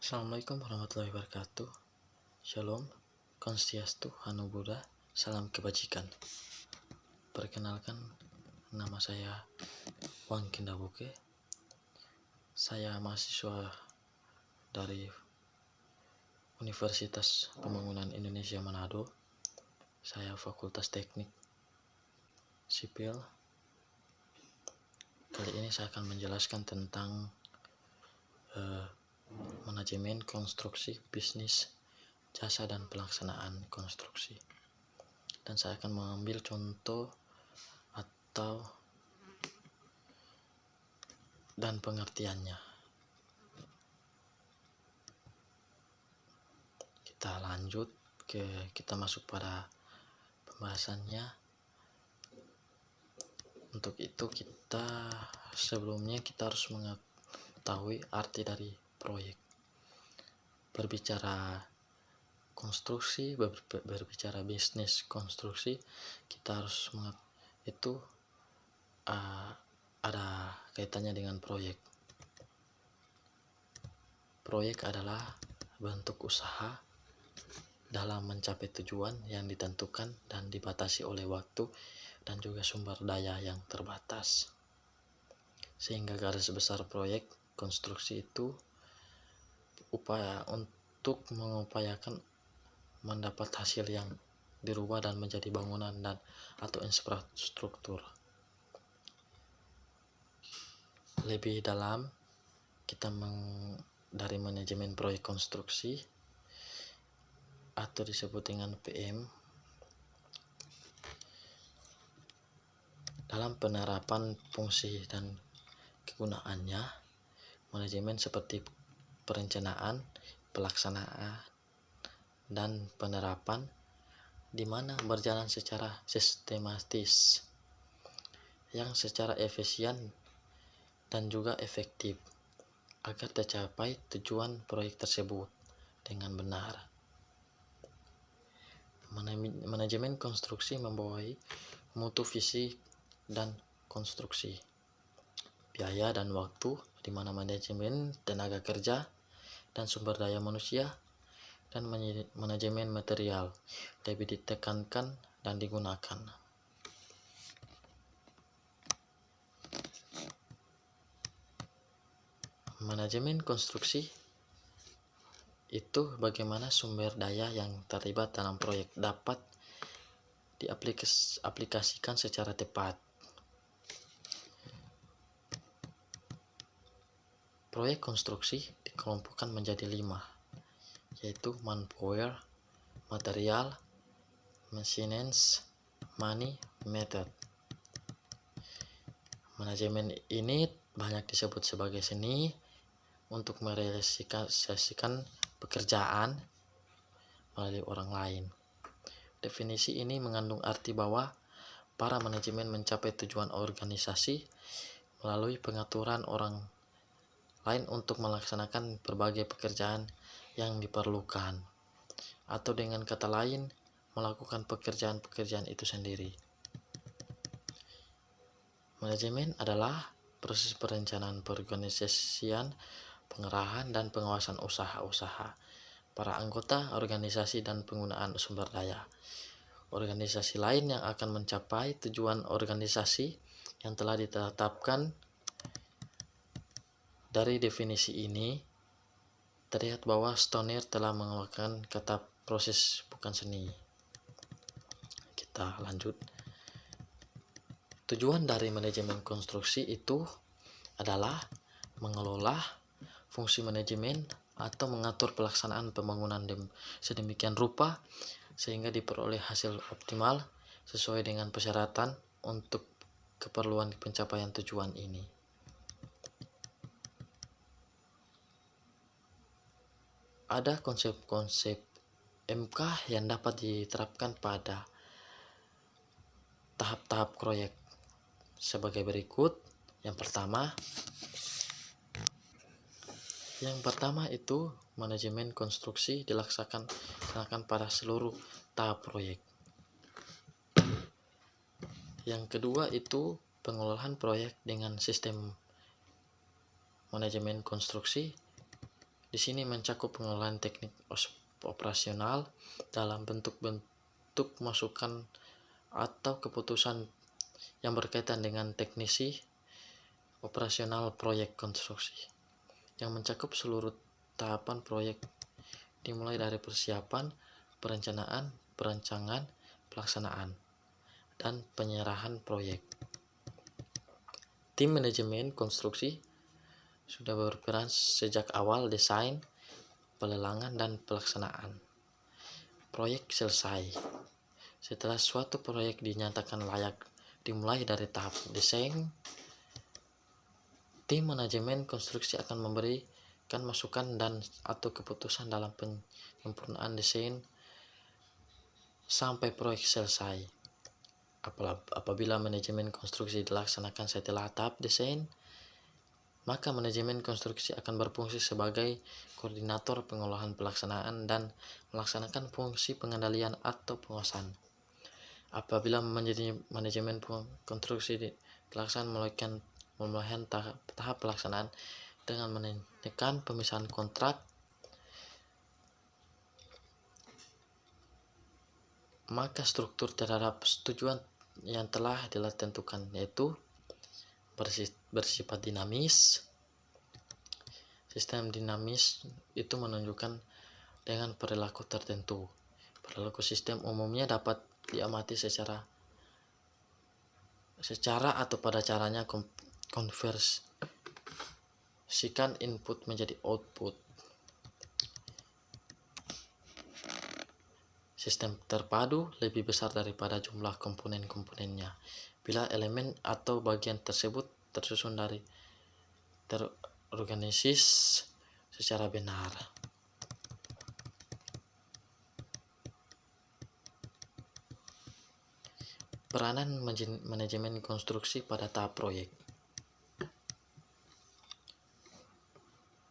Assalamualaikum warahmatullahi wabarakatuh. Shalom, Konstiastu, Hanu Buddha, salam kebajikan. Perkenalkan, nama saya Wang Kindabuke. Saya mahasiswa dari Universitas Pembangunan Indonesia Manado. Saya Fakultas Teknik Sipil. Kali ini saya akan menjelaskan tentang manajemen konstruksi, bisnis, jasa, dan pelaksanaan konstruksi. Dan saya akan mengambil contoh dan pengertiannya. Kita masuk pada pembahasannya. Untuk itu sebelumnya kita harus mengetahui arti dari proyek. Berbicara konstruksi, berbicara bisnis konstruksi, kita harus itu ada kaitannya dengan proyek. Proyek adalah bentuk usaha dalam mencapai tujuan yang ditentukan dan dibatasi oleh waktu dan juga sumber daya yang terbatas. Sehingga garis besar proyek konstruksi itu upaya untuk mengupayakan mendapat hasil yang dirubah dan menjadi bangunan atau infrastruktur. Lebih dalam kita dari manajemen proyek konstruksi atau disebut dengan PM. Dalam penerapan fungsi dan kegunaannya, manajemen seperti perencanaan, pelaksanaan, dan penerapan di mana berjalan secara sistematis yang secara efisien dan juga efektif agar tercapai tujuan proyek tersebut dengan benar. Manajemen konstruksi membawahi mutu visi dan konstruksi, biaya dan waktu, di mana manajemen tenaga kerja dan sumber daya manusia dan manajemen material lebih ditekankan dan digunakan. Manajemen konstruksi itu bagaimana sumber daya yang terlibat dalam proyek dapat diaplikasikan secara tepat. Proyek konstruksi dikelompokkan menjadi 5, yaitu manpower, material, maintenance, money, method. Manajemen ini banyak disebut sebagai seni untuk merealisasikan pekerjaan melalui orang lain. Definisi ini mengandung arti bahwa para manajemen mencapai tujuan organisasi melalui pengaturan orang lain untuk melaksanakan berbagai pekerjaan yang diperlukan, atau dengan kata lain, melakukan pekerjaan-pekerjaan itu sendiri. Manajemen adalah proses perencanaan, perorganisasian, pengerahan, dan pengawasan usaha-usaha para anggota organisasi dan penggunaan sumber daya organisasi lain yang akan mencapai tujuan organisasi yang telah ditetapkan. Dari definisi ini terlihat bahwa Stoner telah mengeluarkan kata proses bukan seni. Kita lanjut. Tujuan dari manajemen konstruksi itu adalah mengelola fungsi manajemen atau mengatur pelaksanaan pembangunan sedemikian rupa sehingga diperoleh hasil optimal sesuai dengan persyaratan untuk keperluan pencapaian tujuan ini. Ada konsep-konsep MK yang dapat diterapkan pada tahap-tahap proyek sebagai berikut. Yang pertama itu manajemen konstruksi dilaksanakan pada seluruh tahap proyek. Yang kedua itu pengelolaan proyek dengan sistem manajemen konstruksi Di sini mencakup pengelolaan teknik operasional dalam bentuk masukan atau keputusan yang berkaitan dengan teknisi operasional proyek konstruksi, yang mencakup seluruh tahapan proyek dimulai dari persiapan, perencanaan, perancangan, pelaksanaan, dan penyerahan proyek. Tim manajemen konstruksi sudah berperan sejak awal desain, pelelangan, dan pelaksanaan. Proyek selesai. Setelah suatu proyek dinyatakan layak dimulai dari tahap desain, tim manajemen konstruksi akan memberikan masukan dan atau keputusan dalam penyempurnaan desain sampai proyek selesai. Apabila manajemen konstruksi dilaksanakan setelah tahap desain, maka manajemen konstruksi akan berfungsi sebagai koordinator pengolahan pelaksanaan dan melaksanakan fungsi pengendalian atau penguasaan. Apabila manajemen konstruksi dilaksanakan melalui tahap pelaksanaan dengan menekan pemisahan kontrak, maka struktur terhadap tujuan yang telah ditentukan yaitu bersifat dinamis. Sistem dinamis itu menunjukkan dengan perilaku tertentu. Perilaku sistem umumnya dapat diamati secara atau pada caranya konversikan input menjadi output. Sistem terpadu lebih besar daripada jumlah komponen-komponennya bila elemen atau bagian tersebut tersusun dari terorganisis secara benar. Peranan manajemen konstruksi pada tahap proyek.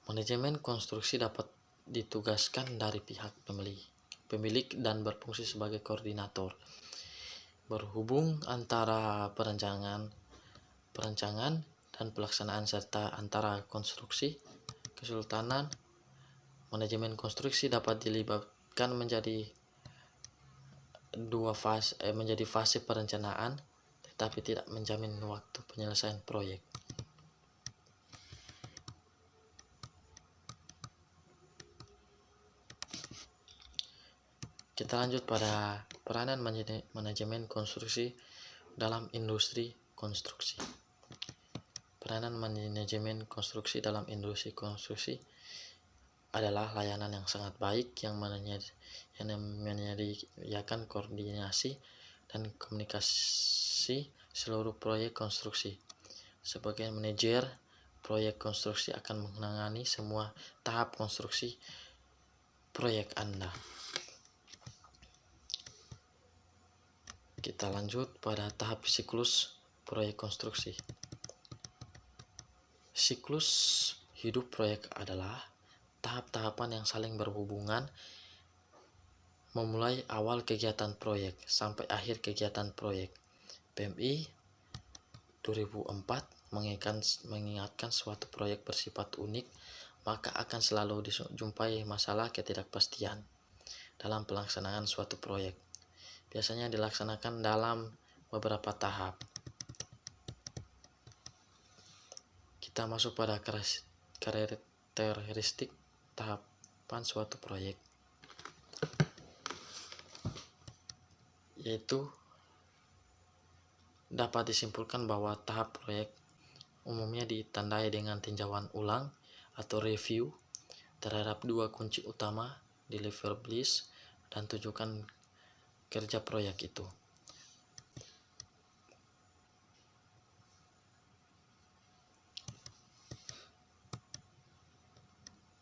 Manajemen konstruksi dapat ditugaskan dari pihak pemilik dan berfungsi sebagai koordinator berhubung antara perancangan dan pelaksanaan serta antara konstruksi kesultanan. Manajemen konstruksi dapat dilibatkan menjadi fase perencanaan, tetapi tidak menjamin waktu penyelesaian proyek. Kita lanjut pada peranan manajemen konstruksi dalam industri konstruksi. Peranan manajemen konstruksi dalam industri konstruksi adalah layanan yang sangat baik yang menyediakan koordinasi dan komunikasi seluruh proyek konstruksi. Sebagai manajer proyek konstruksi akan menangani semua tahap konstruksi proyek Anda. Kita lanjut pada tahap siklus proyek konstruksi. Siklus hidup proyek adalah tahap-tahapan yang saling berhubungan memulai awal kegiatan proyek sampai akhir kegiatan proyek. PMI 2004 mengingatkan suatu proyek bersifat unik maka akan selalu dijumpai masalah ketidakpastian dalam pelaksanaan suatu proyek. Biasanya dilaksanakan dalam beberapa tahap. Kita masuk pada karakteristik tahapan suatu proyek, yaitu dapat disimpulkan bahwa tahap proyek umumnya ditandai dengan tinjauan ulang atau review terhadap dua kunci utama, deliverables dan tujuan kerja proyek itu.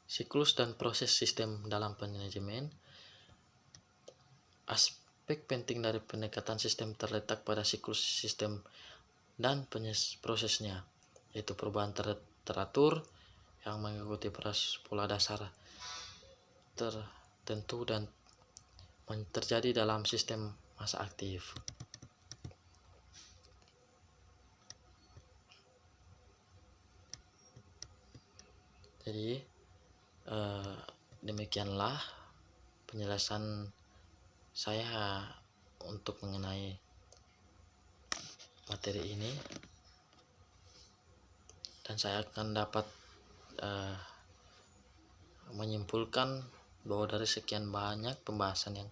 Siklus dan proses sistem dalam manajemen. Aspek penting dari pendekatan sistem terletak pada siklus sistem dan prosesnya, yaitu perubahan teratur yang mengikuti pola dasar tertentu dan terjadi dalam sistem masa aktif. Jadi Demikianlah penjelasan saya untuk mengenai materi ini, dan saya akan dapat menyimpulkan bahwa dari sekian banyak pembahasan yang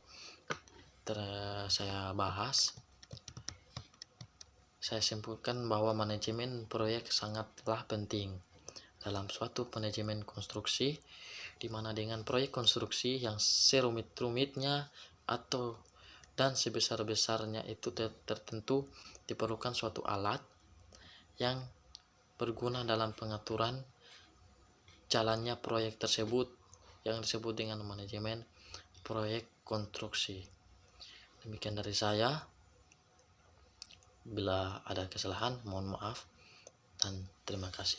saya bahas, saya simpulkan bahwa manajemen proyek sangatlah penting dalam suatu manajemen konstruksi, di mana dengan proyek konstruksi yang serumit-rumitnya atau dan sebesar-besarnya itu tertentu diperlukan suatu alat yang berguna dalam pengaturan jalannya proyek tersebut yang disebut dengan manajemen proyek konstruksi. Demikian dari saya. Bila ada kesalahan, mohon maaf dan terima kasih.